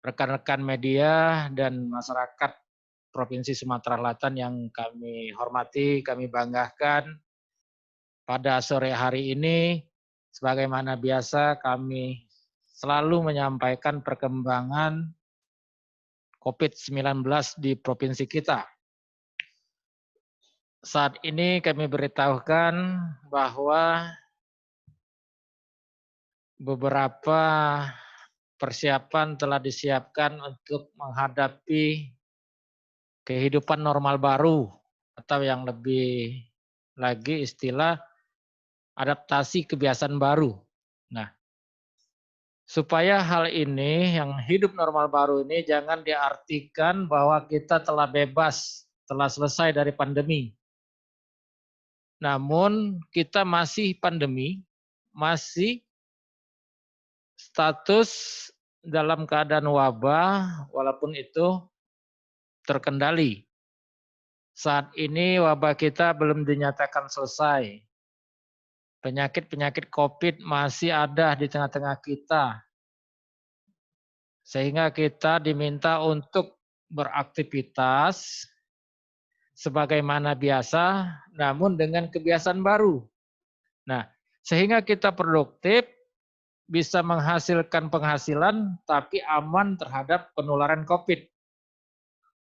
rekan-rekan media dan masyarakat Provinsi Sumatera Selatan yang kami hormati, kami banggakan. Pada sore hari ini, sebagaimana biasa kami selalu menyampaikan perkembangan COVID-19 di provinsi kita. Saat ini kami beritahukan bahwa beberapa persiapan telah disiapkan untuk menghadapi kehidupan normal baru atau yang lebih lagi istilah adaptasi kebiasaan baru. Nah, supaya hal ini yang hidup normal baru ini jangan diartikan bahwa kita telah bebas, telah selesai dari pandemi. Namun kita masih pandemi, masih status dalam keadaan wabah walaupun itu terkendali. Saat ini wabah kita belum dinyatakan selesai. Penyakit-penyakit COVID masih ada di tengah-tengah kita. Sehingga kita diminta untuk beraktivitas sebagaimana biasa, namun dengan kebiasaan baru. Nah, sehingga kita produktif, bisa menghasilkan penghasilan, tapi aman terhadap penularan COVID.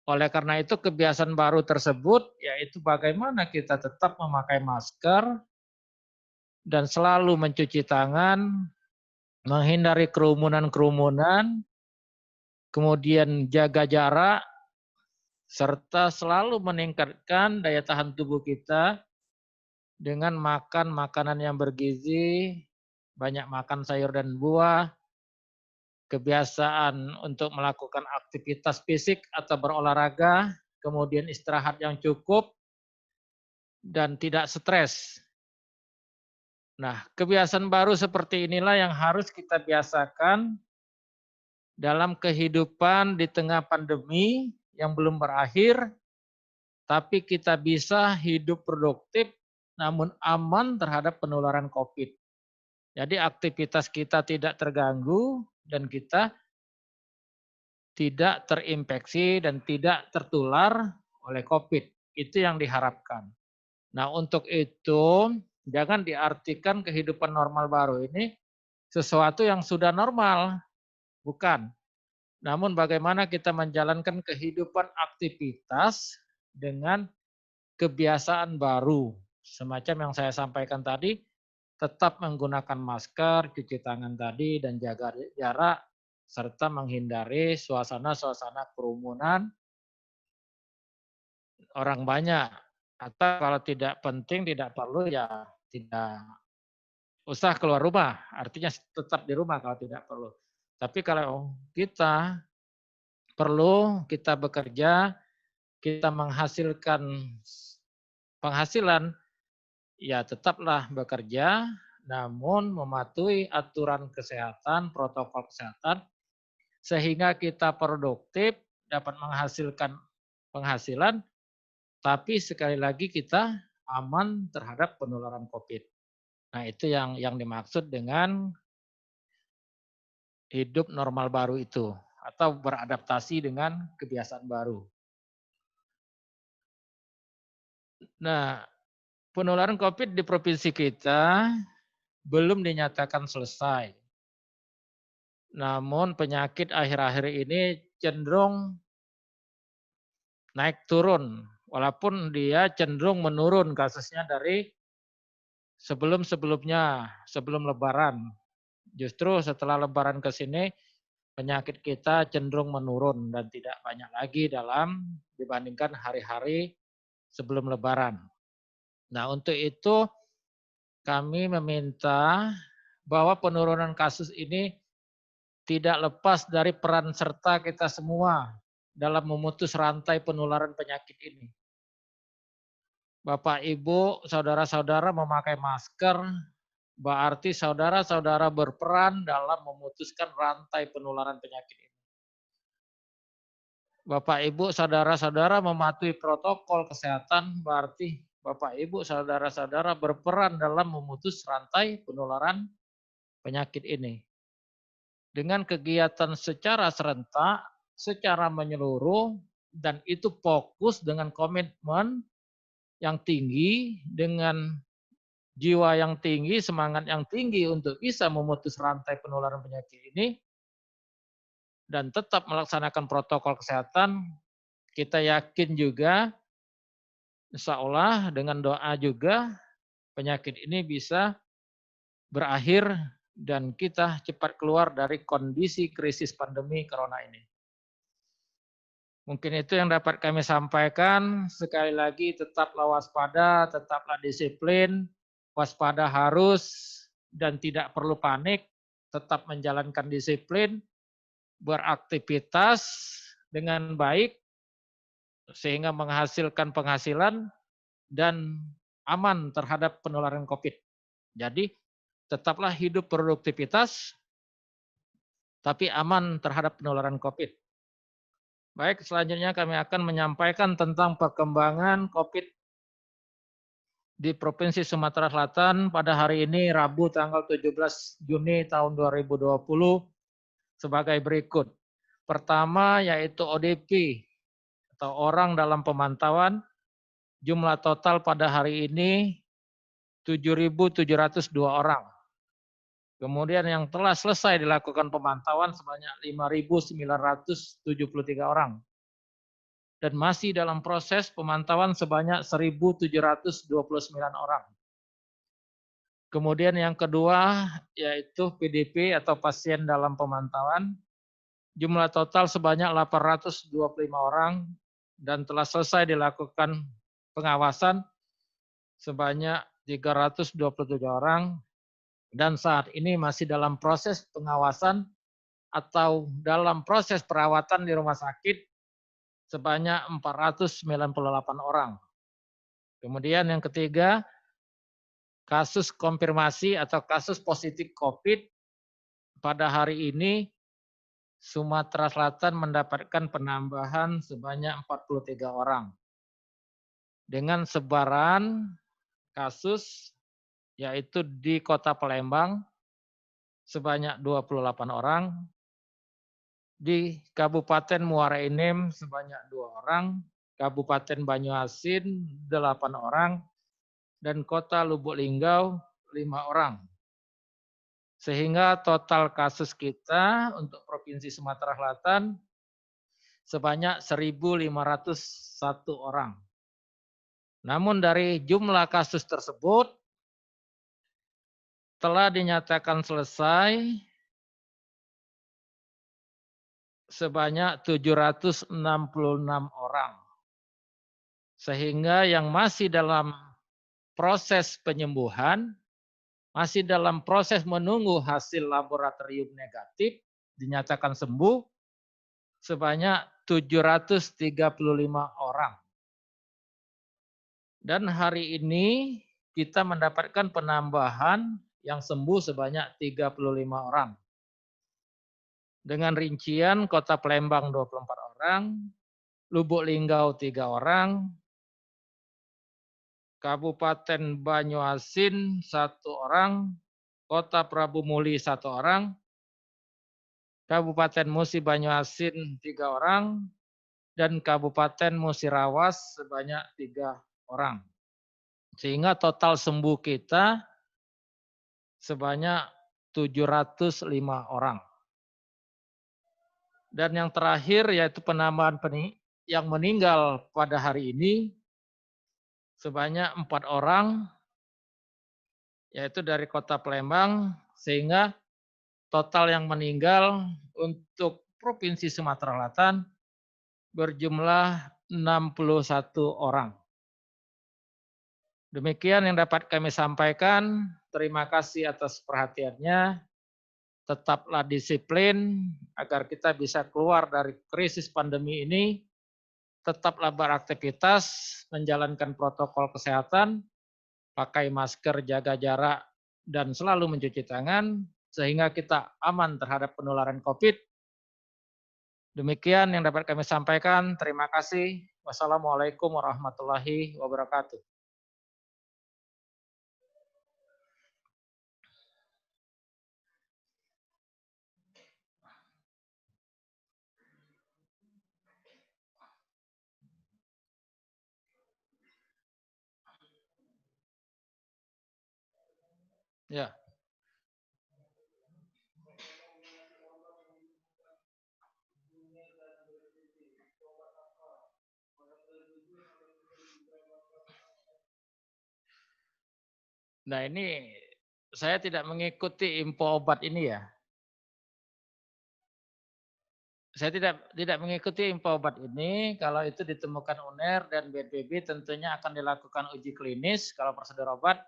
Oleh karena itu kebiasaan baru tersebut yaitu bagaimana kita tetap memakai masker dan selalu mencuci tangan, menghindari kerumunan-kerumunan, kemudian jaga jarak, serta selalu meningkatkan daya tahan tubuh kita dengan makan makanan yang bergizi, banyak makan sayur dan buah, kebiasaan untuk melakukan aktivitas fisik atau berolahraga, kemudian istirahat yang cukup, dan tidak stres. Nah, kebiasaan baru seperti inilah yang harus kita biasakan dalam kehidupan di tengah pandemi yang belum berakhir, tapi kita bisa hidup produktif namun aman terhadap penularan COVID. Jadi aktivitas kita tidak terganggu dan kita tidak terinfeksi dan tidak tertular oleh COVID. Itu yang diharapkan. Nah, untuk itu jangan diartikan kehidupan normal baru ini sesuatu yang sudah normal, bukan. Namun bagaimana kita menjalankan kehidupan aktivitas dengan kebiasaan baru. Semacam yang saya sampaikan tadi, tetap menggunakan masker, cuci tangan tadi, dan jaga jarak, serta menghindari suasana-suasana kerumunan orang banyak. Atau kalau tidak penting, tidak perlu, ya tidak usah keluar rumah. Artinya tetap di rumah kalau tidak perlu. Tapi kalau kita perlu, kita bekerja, kita menghasilkan penghasilan, ya tetaplah bekerja, namun mematuhi aturan kesehatan, protokol kesehatan, sehingga kita produktif, dapat menghasilkan penghasilan, tapi sekali lagi kita aman terhadap penularan COVID. Nah, itu yang dimaksud dengan hidup normal baru itu, atau beradaptasi dengan kebiasaan baru. Nah, penularan COVID di provinsi kita belum dinyatakan selesai. Namun penyakit akhir-akhir ini cenderung naik turun, walaupun dia cenderung menurun kasusnya dari sebelum-sebelumnya, sebelum Lebaran. Justru setelah Lebaran ke sini penyakit kita cenderung menurun dan tidak banyak lagi dalam dibandingkan hari-hari sebelum Lebaran. Nah, untuk itu kami meminta bahwa penurunan kasus ini tidak lepas dari peran serta kita semua dalam memutus rantai penularan penyakit ini. Bapak, Ibu, saudara-saudara memakai masker, berarti saudara-saudara berperan dalam memutuskan rantai penularan penyakit ini. Bapak, Ibu, saudara-saudara mematuhi protokol kesehatan, berarti Bapak, Ibu, saudara-saudara berperan dalam memutus rantai penularan penyakit ini. dengan kegiatan secara serentak, secara menyeluruh, dan itu fokus dengan komitmen yang tinggi, dengan jiwa yang tinggi, semangat yang tinggi untuk bisa memutus rantai penularan penyakit ini, dan tetap melaksanakan protokol kesehatan, kita yakin juga, insya Allah dengan doa juga, penyakit ini bisa berakhir dan kita cepat keluar dari kondisi krisis pandemi corona ini. Mungkin itu yang dapat kami sampaikan. Sekali lagi tetaplah waspada, tetaplah disiplin, waspada harus dan tidak perlu panik, tetap menjalankan disiplin, beraktivitas dengan baik sehingga menghasilkan penghasilan dan aman terhadap penularan COVID. Jadi tetaplah hidup produktivitas tapi aman terhadap penularan COVID. Baik, selanjutnya kami akan menyampaikan tentang perkembangan COVID di Provinsi Sumatera Selatan pada hari ini Rabu tanggal 17 Juni tahun 2020 sebagai berikut. Pertama yaitu ODP atau orang dalam pemantauan, jumlah total pada hari ini 7.702 orang. Kemudian yang telah selesai dilakukan pemantauan sebanyak 5.973 orang. Dan masih dalam proses pemantauan sebanyak 1.729 orang. Kemudian yang kedua yaitu PDP atau pasien dalam pemantauan. Jumlah total sebanyak 825 orang dan telah selesai dilakukan pengawasan sebanyak 327 orang. Dan saat ini masih dalam proses pengawasan atau dalam proses perawatan di rumah sakit sebanyak 498 orang. Kemudian yang ketiga, kasus konfirmasi atau kasus positif COVID pada hari ini Sumatera Selatan mendapatkan penambahan sebanyak 43 orang. Dengan sebaran kasus yaitu di Kota Palembang sebanyak 28 orang, di Kabupaten Muara Enim sebanyak 2 orang, Kabupaten Banyuasin 8 orang, dan Kota Lubuk Linggau 5 orang. Sehingga total kasus kita untuk Provinsi Sumatera Selatan sebanyak 1.501 orang. Namun dari jumlah kasus tersebut telah dinyatakan selesai sebanyak 766 orang. Sehingga yang masih dalam proses penyembuhan, masih dalam proses menunggu hasil laboratorium negatif, dinyatakan sembuh sebanyak 735 orang. Dan hari ini kita mendapatkan penambahan yang sembuh sebanyak 35 orang. Dengan rincian Kota Palembang 24 orang, Lubuk Linggau 3 orang, Kabupaten Banyuasin 1 orang, Kota Prabu Muli 1 orang, Kabupaten Musi Banyuasin 3 orang, dan Kabupaten Musirawas sebanyak 3 orang. Sehingga total sembuh kita sebanyak 705 orang. Dan yang terakhir yaitu penambahan yang meninggal pada hari ini sebanyak 4 orang, yaitu dari Kota Palembang, sehingga total yang meninggal untuk Provinsi Sumatera Selatan berjumlah 61 orang. Demikian yang dapat kami sampaikan. Terima kasih atas perhatiannya. Tetaplah disiplin agar kita bisa keluar dari krisis pandemi ini. Tetaplah beraktivitas, menjalankan protokol kesehatan, pakai masker, jaga jarak, dan selalu mencuci tangan, sehingga kita aman terhadap penularan COVID. Demikian yang dapat kami sampaikan. Terima kasih. Wassalamualaikum warahmatullahi wabarakatuh. Ya. Nah ini saya tidak mengikuti info obat ini ya. Saya tidak mengikuti info obat ini. Kalau itu ditemukan UNER dan BNPB tentunya akan dilakukan uji klinis kalau prosedur obat.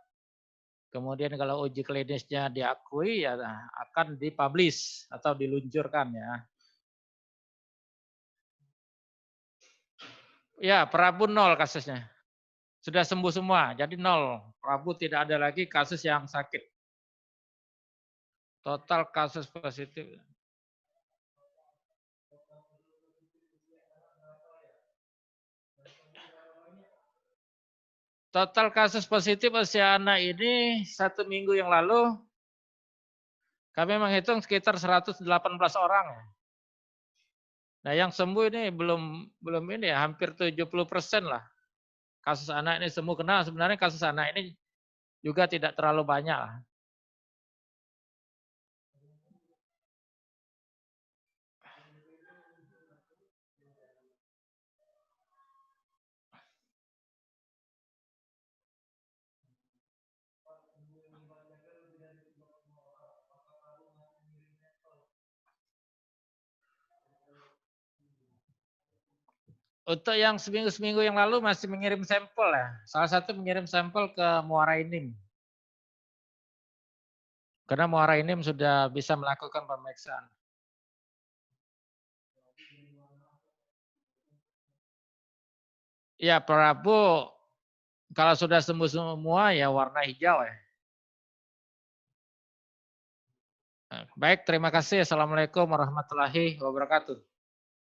Kemudian kalau uji klinisnya diakui ya akan dipublish atau diluncurkan ya. Ya, Prabu nol kasusnya. Sudah sembuh semua, jadi nol. Prabu tidak ada lagi kasus yang sakit. Total kasus positif. Total kasus positif usia anak ini 1 minggu yang lalu kami menghitung sekitar 118 orang. Nah yang sembuh ini belum ini ya, hampir 70% lah. Kasus anak ini sembuh, karena sebenarnya kasus anak ini juga tidak terlalu banyak lah. Untuk yang seminggu-seminggu yang lalu masih mengirim sampel ya. Salah satu mengirim sampel ke Muara Enim. Karena Muara Enim sudah bisa melakukan pemeriksaan. Ya Prabu, kalau sudah sembuh semua ya warna hijau ya. Baik, terima kasih. Assalamualaikum warahmatullahi wabarakatuh.